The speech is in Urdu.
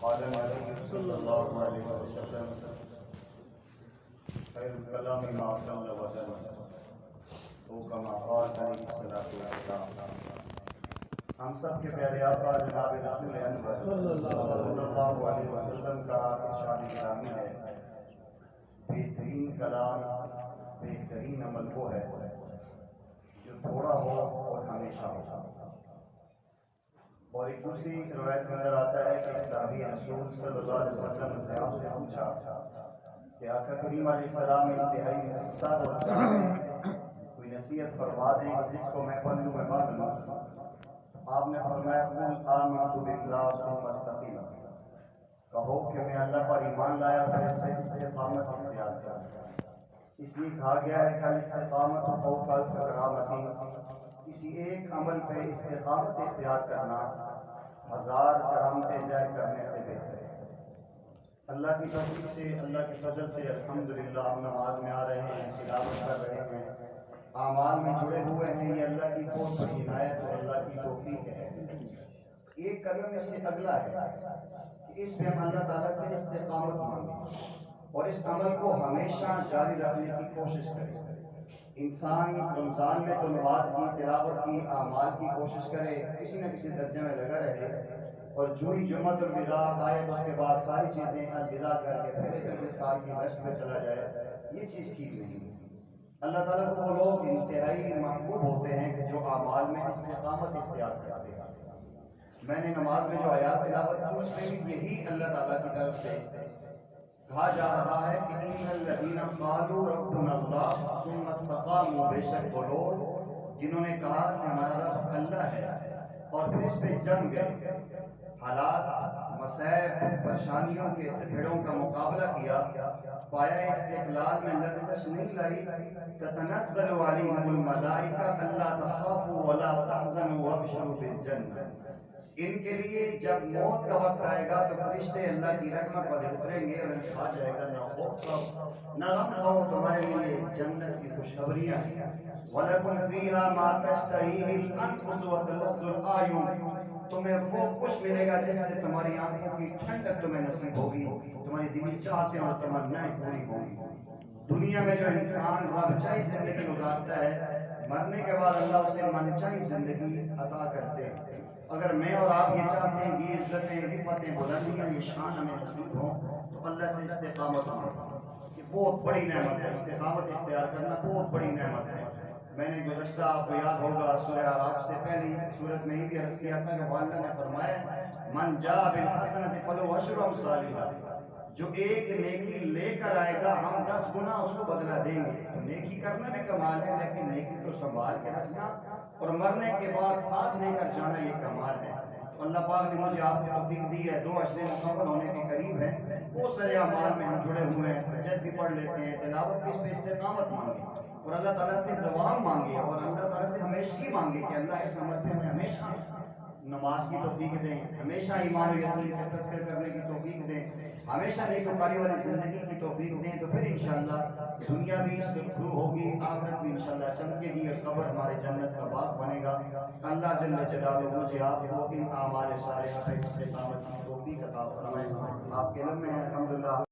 قال النبي صلى الله عليه وسلم خير الكلام ما قل ودل او كما قال عليه الصلاة والسلام۔ ہم سب کے پیارے آقا جناب رسول انور صلی اللہ علیہ وسلم کا ارشاد گرامی ہے، بہترین کلام بہترین عمل وہ ہے جو تھوڑا ہو اور ہمیشہ ہو۔ اور ایک دوسری روایت میں اندر آتا ہے کہ صحابی رسول صلی اللہ علیہ وسلم سے آپ سے پوچھا کہ آقا کریم علیہ السلام انتہائی اقتصاد اور چاہتے کوئی نصیحت فرما دیں جس کو میں پڑھ لوں میں مان لوں۔ آپ نے فرمایا قل آمنت باللہ ثم استقیم، کہو کہ میں اللہ پر ایمان لایا پھر اس پہ استقامت اختیار کیا۔ اس لیے کہا گیا ہے کہ استقامت فوق الکرامۃ، کسی ایک عمل پہ استقامت اختیار کرنا 1000 کرامتیں ظاہر کرنے سے بہتر ہے۔ اللہ کی توفیق سے، اللہ کے فضل سے الحمدللہ ہم نماز میں آ رہے ہیں، تلاوت کر رہے ہیں، اعمال میں جڑے ہوئے ہیں۔ یہ اللہ کی بہت بڑی عنایت اور اللہ کی توفیق ہے۔ ایک قدم اس سے اگلا ہے کہ اس میں ہم اللہ تعالیٰ سے استقامت مانگیں اور اس عمل کو ہمیشہ جاری رکھنے کی کوشش کریں۔ انسان رمضان میں تو نماز کی، تلاوت کی، اعمال کی کوشش کرے، کسی نہ کسی درجے میں لگا رہے، اور جو ہی جمعۃ الوداع آئے تو اس کے بعد ساری چیزیں الوداع کر کے پھر ایک اگلے سال کی رشت میں چلا جائے، یہ چیز ٹھیک نہیں۔ اللہ تعالیٰ کو وہ لوگ انتہائی محبوب ہوتے ہیں کہ جو اعمال میں استقامت اختیار کرتے ہیں۔ میں نے نماز میں جو آیات تلاوت کی اس میں بھی یہی اللہ تعالیٰ کی طرف سے کہا جا رہا ہے کہ ان الذین قالوا ربنا اللہ ثم استقاموا، بے شک وہ لوگ جنہوں نے کہا کہ ہمارا رب اللہ ہے اور پھر اس پہ جم گئے، حالات، مصائب، پریشانیوں کے بھیڑوں کا مقابلہ کیا، پایا استقلال میں لغزش نہیں لائی، تتنزل علیہم الملائکہ الا تخافوا ولا تحزنوا وابشروا بالجنہ۔ ان کے لیے جب موت کا وقت آئے گا تو فرشتے اللہ کی رحمت پر اتریں گے اور ان کہا جائے گا نہ خوف کھاؤ نہ غم کھاؤ، تمہارے لیے جنت کی خوشخبریاں ہیں۔ وَلَكُمْ فِيهَا مَا تَشْتَهِيهِ الْأَنفُسُ وَتَلَذُّ الْأَعْيُنُ، تمہیں وہ کچھ ملے گا جس سے تمہاری آنکھوں کی ٹھنڈک تمہیں نصیب ہوگی، تمہاری دلی چاہتے اور تمنائیں پوری ہوگی۔ دنیا میں جو انسان رب چاہی زندگی گزارتا ہے، مرنے کے بعد اللہ اسے من چاہی زندگی عطا کرتے ہیں۔ اگر میں اور آپ یہ چاہتے ہیں کہ عزتیں، رفتیں، بلندیاں، یہ شان ہمیں نصیب ہوں تو اللہ سے استقامت مانگیں۔ یہ بہت بڑی نعمت ہے، استقامت اختیار کرنا بہت بڑی نعمت ہے۔ میں نے گزشتہ آپ کو یاد ہوگا سورہ اعراف سے پہلی سورت میں ہی بھی عرض کیا تھا کہ اللہ نے فرمایا من جاء بالحسنۃ فلہ عشر امثالھا، جو ایک نیکی لے کر آئے گا ہم 10 گنا اس کو بدلہ دیں گے۔ تو نیکی کرنا بھی کمال ہے، لیکن نیکی کو سنبھال کے رکھنا اور مرنے کے بعد ساتھ لے کر جانا یہ کمال ہے۔ تو اللہ پاک نے مجھے آپ کو توفیق دی ہے، 2 عشرے مکمل ہونے کے قریب ہیں، بہت سارے اعمال میں ہم جڑے ہوئے ہیں، تہجد بھی پڑھ لیتے ہیں، تلاوت بھی، اس پہ استقامت مانگے اور اللہ تعالیٰ سے دوام مانگے اور اللہ تعالیٰ سے ہمیشگی مانگے کہ اللہ اس عمل پہ ہمیں ہمیشہ نماز کی توفیق دیں، ہمیشہ ایمان و یقین کا تذکر کرنے کی توفیق دیں، ہمیشہ نیکوکاری والی زندگی کی توفیق دیں، تو پھر انشاءاللہ دنیا بھی سرخرو ہوگی، آخرت بھی انشاءاللہ چمکے گی اور قبر ہمارے جنت کا باغ بنے گا۔ اللہ جل جلالہ مجھے آپ کو ان اعمال صالحہ پہ استقامت کی توفیق عطا فرمائے۔ آپ کے علم میں ہے الحمدللہ